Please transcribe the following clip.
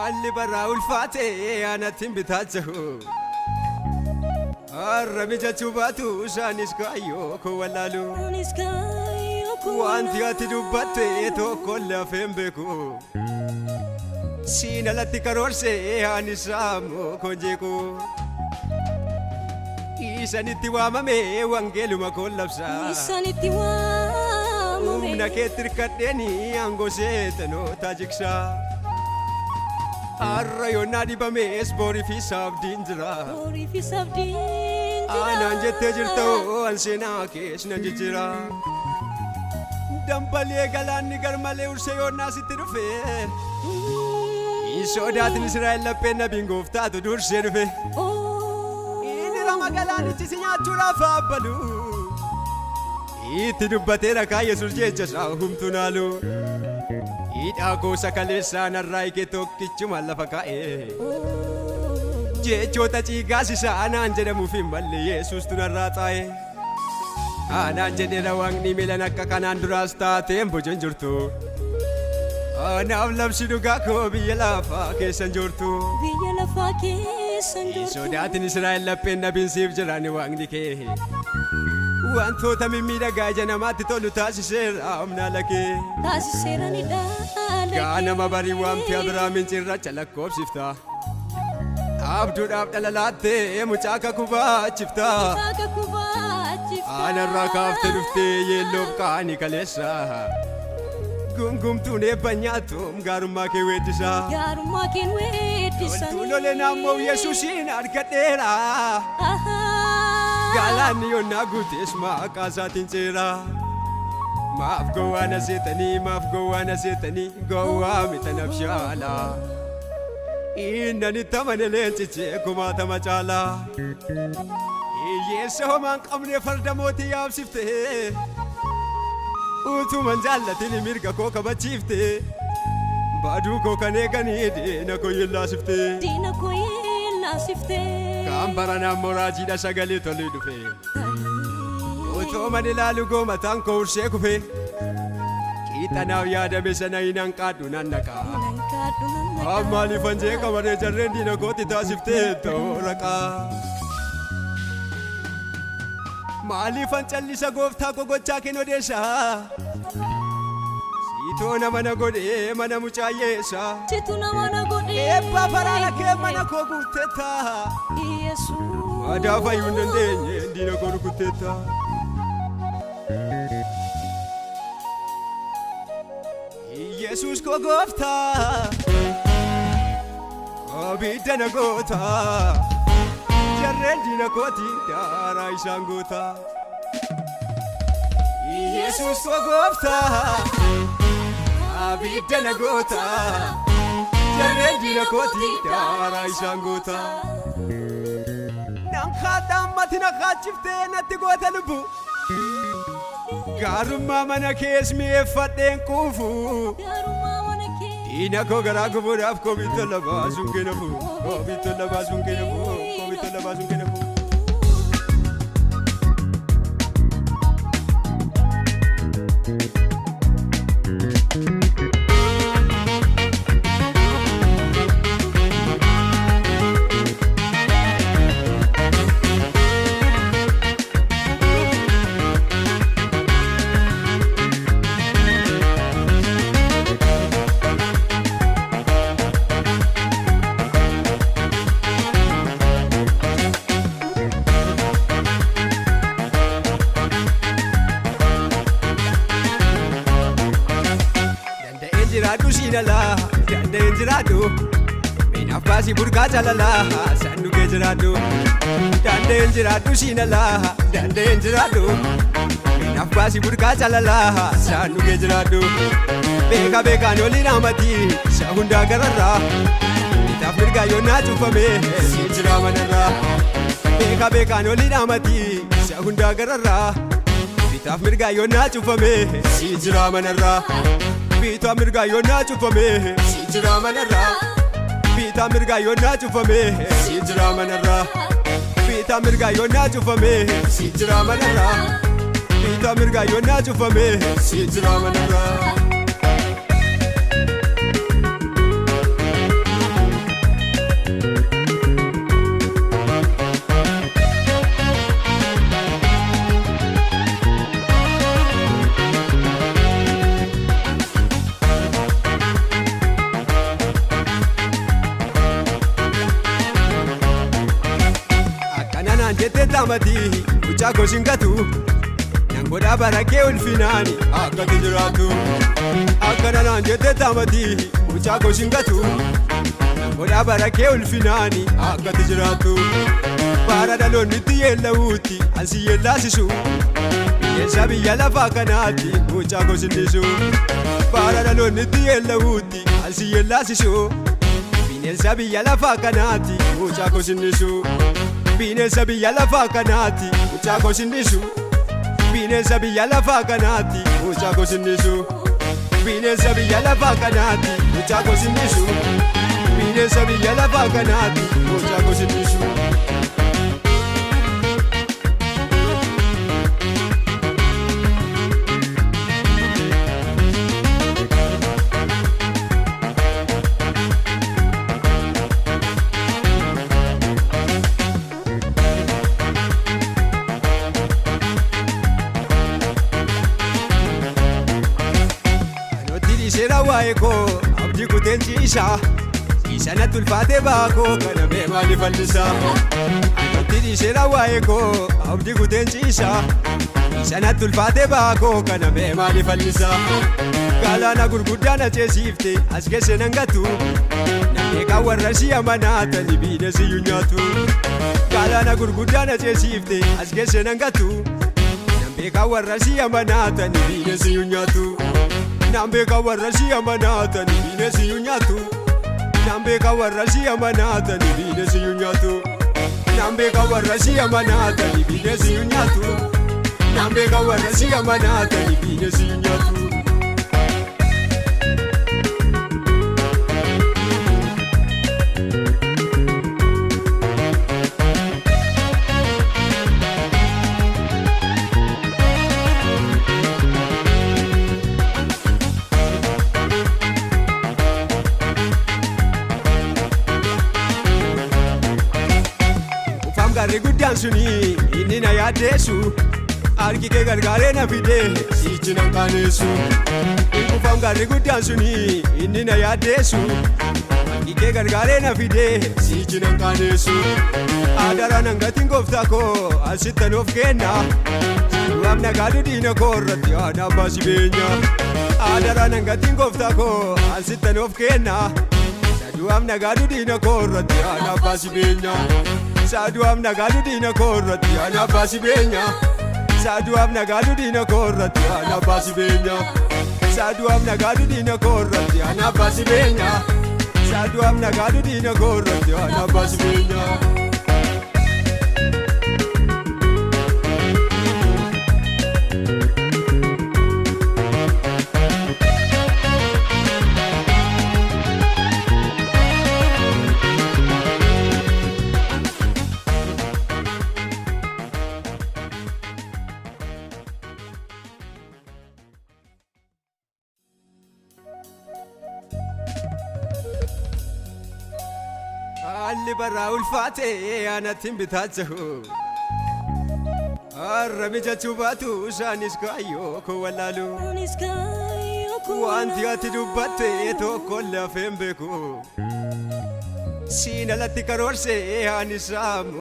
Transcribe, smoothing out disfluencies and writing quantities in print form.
اللي برا والفاتي أنا تنبتاجه الرمي جاتوباتو شانيس كايوكو ولالو وانتي أتدوباتي تو كل فين بكو سينا لاتي كارورسي أني سامو كونجيكو إيسانيتي وامامي وانجيلو ما كولابسا إيسانيتي وامامي أمنا كتركتني أنغو سيتنو تاجيكسا الرأيونا دي بميس بوري في سابدين جرا بوري في سابدين جرا أنا جت جرتو أنسينا كيس نجرا دمبالي غلاني غرمالي ورسيونا سترفي إيشودات إسرائيل لبنا بينغوفتا تدور سيرفي إني رما غلاني تسينيا تورا فابلو إتدوبتي ركا يسوس جيجسا هم تنالو Aku sakalesa narrai ke tokkichu mallafa ka'e jechoota ciigaasisa anaan jedhamu fi malli Yesuus tunarraa taa'e anaan jedheera waaqni miilan akka kanaan duraas taateen bojon jirtu anaaf labsi dhugaa koo biyya lafaa keessan jirtu sodaatin Israa'el lapheen nabinsiif jirani waaqni kee wantoota mimmiidhagaa ija namaatti tolu taasiseera amnaa lakee taasiseeranidha ganama barii waamti Abrahaamin cirracha lakkoofsifta abduudhaaf dhalalaattee mucaa kakubaachifta anarraa kaaftee dhuftee yeelloof kaanii kaleessa gungumtuun eebba nyaatuun gaarummaa kee weeddisa loltuun loleen ammoo Yesuusiin argadheera Galani yonna guutis maqaa isaatiin ceera maaf gowwaana seetanii gowwaa mitanaf shaala innani tamane leencichee kumaatama caala hiyyeessa homaan qabne farda mootii yaabsifte utuman jaallatin mirga koo kabachiifte baaduu koo kan eeganii diina koo yellaasifte Kambarana morajiidha sagalee tolii dhufe otoo mani ilaalu goomataan koo ursee kufe qiixanaaf yaadame sana hin hanqaadhu nan naqa maaliifan jee qabaree jarreen diina kootti taasiftee tooraqa maaliifan callisa gooftaa koo gochaa keen odeessa Tona mana godhe mana mucaayyeessa Tituna mana godhe Eebba faraana kee mana koo guuttetta Yesuus Maadaa fayyuu hin dandeenye diina koo rukuttetta Yesuus koo gooftaa abidda na goota jarreen diina kootiin daaraa isaan goota Yesuus koo gooftaa abidda na goota jarreen diina kootii daaraa isaan goota nan kaadhaammati na kaachiftee natti goota lubbu gaarummaa mana kees mi'eeffadheen quufu diina koo garaa gubuudhaaf koobittolla baasuun kee nafu koobittolla baasuun kee nafu koobittolla baasuun kee nafu Dandeen jiraadhu Minaaf baasii burqaa jaalalaa Sannu kee jiraadhu Dandeen jiraadhu siinalaa Dandeen jiraadhu Minaaf baasii burqaa jaalalaa Sannu kee jiraadhu Beeka beekaan oliin amatii Isa hundaa gararraa Bitaaf mirgaa yoonnaa cuufame Siin jira manarraa Beeka beekaan oliin amatii Isa hundaa gararraa Bitaaf mirgaa yoonnaa cuufame Siin jira manarraa Bita mirga yonna cufame sijira manarra Bita mirga yonna cufame sijira manarra Bita mirga yonna cufame sijira manarra Bita mirga yonna cufame sijira manarra taamati mucaa goshingatu nangoodhaa barakee ulfinaani akka tijiraatu akkana naan jette taamati mucaa goshingatu nangoodhaa barakee ulfinaani akka tijiraatu baara dhaloonni itti yeella'uutti ansi yeellaasisu bineensa biyya lafaa kanaatti mucaa goshinnisu baara dhaloonni itti yeella'uutti ansi yeellaasisu bineensa biyya lafaa kanaatti mucaa goshinnisu bineensa biyya lafaa kanaatti mucaa goshinnisu bineensa biyya lafaa kanaatti mucaa goshinnisu bineensa biyya lafaa kanaatti mucaa goshinnisu bineensa biyya lafaa kanaatti mucaa goshinnisu. Ishera waeko abdi kutenjisha isana tulfate bako kana be mali fallisa abdi ishera waeko abdi kutenjisha isana tulfate bako kana be mali fallisa galana gurgudana chesifte askese nangatu namne ka warrashi amanata ni bine siyunyatu galana gurgudana chesifte askese nangatu namne ka warrashi amanata ni bine siyunyatu Nambeka warrashi amanata ni bine siyunyatu Nambeka warrashi amanata ni bine siyunyatu Nambeka warrashi amanata ni bine siyunyatu Nambeka warrashi amanata ni bine siyunyatu Garri guddaan suni inni na yaaddeessu harki kee gargaaree na fide sichi nan qaaneessu Inkufaam garri guddaan suni inni na yaaddeessu harki kee gargaaree na fide sichi nan qaaneessu Aadara nan gatiin gooftaa koo asittan of kenna Sadu'aaf nagaadhu diina koo irratti waan abbaa si beenya Aadara nan gatiin gooftaa koo asittan of kenna Sadu'aaf nagaadhu diina koo irratti waan abbaa si beenya Sadu'aaf nagaadhu diina koo irratti waan abbaa si beenya Sadu'aaf nagaadhu diina koo irratti waan abbaa si beenya Sadu'aaf nagaadhu diina koo irratti waan abbaa si beenya Sadu'aaf nagaadhu diina koo irratti waan abbaa si beenya Alli barraa ulfaatee anattiin bitaachahu Arrami jechuu baatu isaanis kaayyoo koo wallaalu Wanti ati dubbatte tokko lafeen beeku Siin alatti karoorsee ani saamu